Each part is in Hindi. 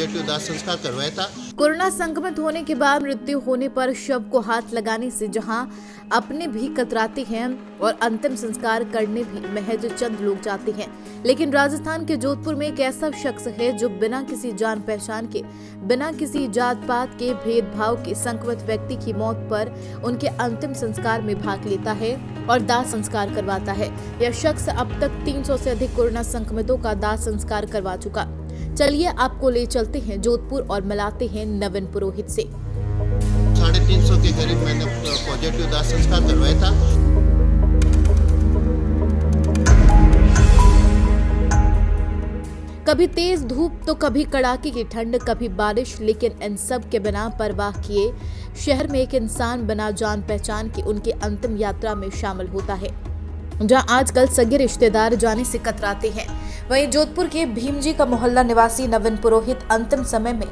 पॉजिटिव दाह संस्कार करवाया था। कोरोना संक्रमित होने के बाद मृत्यु होने पर शव को हाथ लगाने से जहां अपने भी कतराते हैं और अंतिम संस्कार करने भी महज चंद लोग जाते हैं, लेकिन राजस्थान के जोधपुर में एक ऐसा शख्स है जो बिना किसी जान पहचान के, बिना किसी जात पात के भेदभाव के संक्रमित व्यक्ति की मौत पर उनके अंतिम संस्कार में भाग लेता है और दाह संस्कार करवाता है। यह शख्स अब तक 300 से अधिक कोरोना संक्रमितों का दाह संस्कार करवा चुका। चलिए आपको ले चलते हैं जोधपुर और मिलाते हैं नवीन पुरोहित से। 350 के करीब मैंने पॉजिटिव दाह संस्कार करवाया था। कभी तेज धूप तो कभी कड़ाके की ठंड, कभी बारिश, लेकिन इन सब के बिना परवाह किए शहर में एक इंसान बिना जान पहचान के उनके अंतिम यात्रा में शामिल होता है। जहां आजकल सगे रिश्तेदार जाने से कतराते हैं, वहीं जोधपुर के भीमजी का मोहल्ला निवासी नवीन पुरोहित अंतिम समय में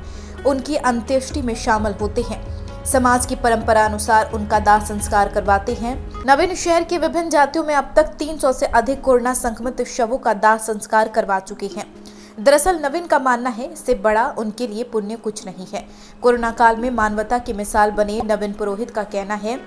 उनकी अंत्येष्टि में शामिल होते हैं। समाज की परंपरा अनुसार उनका दाह संस्कार करवाते हैं। नवीन शहर की विभिन्न जातियों में अब तक 300 से अधिक कोरोना संक्रमित शवों का दाह संस्कार करवा चुके हैं। दरअसल नवीन का मानना है, इससे बड़ा उनके लिए पुण्य कुछ नहीं है। कोरोना काल में मानवता की मिसाल बने नवीन पुरोहित का कहना है,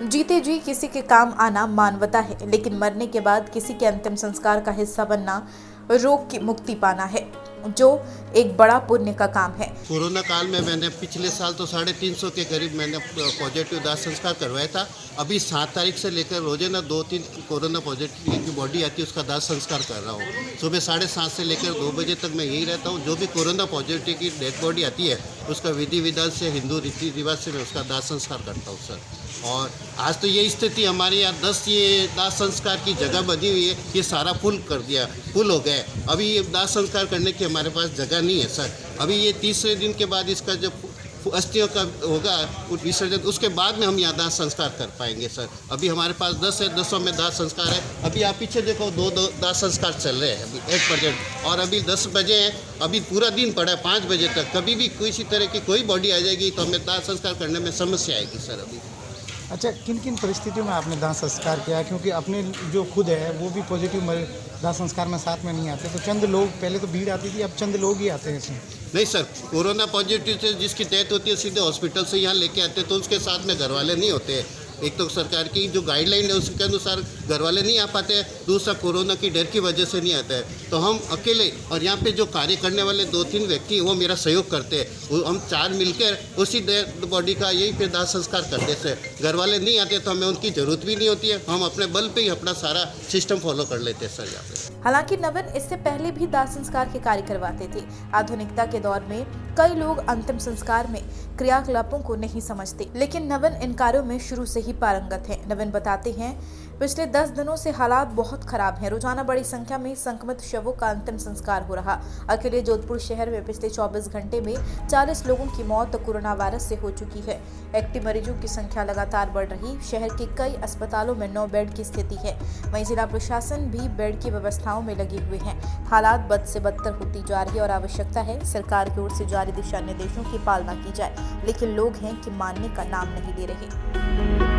जीते जी किसी के काम आना मानवता है, लेकिन मरने के बाद किसी के अंतिम संस्कार का हिस्सा बनना रोग की मुक्ति पाना है, जो एक बड़ा पुण्य का काम है। कोरोना काल में मैंने पिछले साल तो 350 के करीब मैंने पॉजिटिव दाह संस्कार करवाया था। अभी 7 तारीख से लेकर रोजाना 2-3 कोरोना पॉजिटिव की बॉडी आती है, उसका दाह संस्कार कर रहा हूँ। सुबह 7:30 से लेकर 2 बजे तक मैं यही रहता हूँ। जो भी कोरोना पॉजिटिव की डेड बॉडी आती है, उसका विधि विधान से, हिंदू रीति रिवाज से मैं उसका दाह संस्कार करता हूँ सर। और आज तो ये स्थिति हमारे यहाँ 10 ये दाह संस्कार की जगह बनी हुई है, ये सारा फुल कर दिया, फुल हो गया। अभी ये दाह संस्कार करने की हमारे पास जगह नहीं है सर। अभी ये 30वें दिन के बाद इसका जब अस्थियों का होगा विसर्जन, उसके बाद में हम यहाँ दाह संस्कार कर पाएंगे सर। अभी हमारे पास 10 है, 10 में दाह संस्कार है। अभी आप पीछे देखो 2 दाह संस्कार चल रहे हैं अभी 8% और अभी 10 बजे हैं, अभी पूरा दिन पड़ा है 5 बजे तक। कभी भी किसी तरह की कोई बॉडी आ जाएगी तो हमें दाह संस्कार करने में समस्या आएगी सर। अभी अच्छा, किन किन परिस्थितियों में आपने दाह संस्कार किया? क्योंकि अपने जो खुद है वो भी पॉजिटिव दाह संस्कार में साथ में नहीं आते, तो चंद लोग, पहले तो भीड़ आती थी, अब चंद लोग ही आते हैं इसमें। नहीं सर, कोरोना पॉजिटिव से जिसकी डेथ होती है सीधे हॉस्पिटल से यहाँ लेके आते हैं, तो उसके साथ में घर वाले नहीं होते हैं। एक तो सरकार की जो गाइडलाइन है उसके अनुसार घर वाले नहीं आ पाते हैं, दूसरा कोरोना की डर की वजह से नहीं आता है। तो हम अकेले, और यहाँ पे जो कार्य करने वाले 2-3 व्यक्ति वो मेरा सहयोग करते हैं। हम 4 मिलकर उसी डेड बॉडी का यही पे दाह संस्कार करते थे। घर वाले नहीं आते तो हमें उनकी जरूरत भी नहीं होती है, हम अपने बल पे ही अपना सारा सिस्टम फॉलो कर लेते हैं सर यहाँ पे। हालांकि नवीन इससे पहले भी दाह संस्कार के कार्य करवाते थे। आधुनिकता के दौर में कई लोग अंतिम संस्कार में क्रियाकलापों को नहीं समझते, लेकिन नवीन इन कार्यों में शुरू से ही पारंगत है। नवीन बताते हैं, पिछले 10 दिनों से हालात बहुत खराब हैं। रोजाना बड़ी संख्या में संक्रमित शवों का अंतिम संस्कार हो रहा। अकेले जोधपुर शहर में पिछले 24 घंटे में 40 लोगों की मौत कोरोना वायरस से हो चुकी है। एक्टिव मरीजों की संख्या लगातार बढ़ रही। शहर के कई अस्पतालों में 9 बेड की स्थिति है। वहीं जिला प्रशासन भी बेड की व्यवस्थाओं में लगे हुए हैं। हालात बद से बदतर होती जा रही है और आवश्यकता है सरकार की ओर से जारी दिशा निर्देशों की पालना की जाए, लेकिन लोग हैं कि मानने का नाम नहीं ले रहे।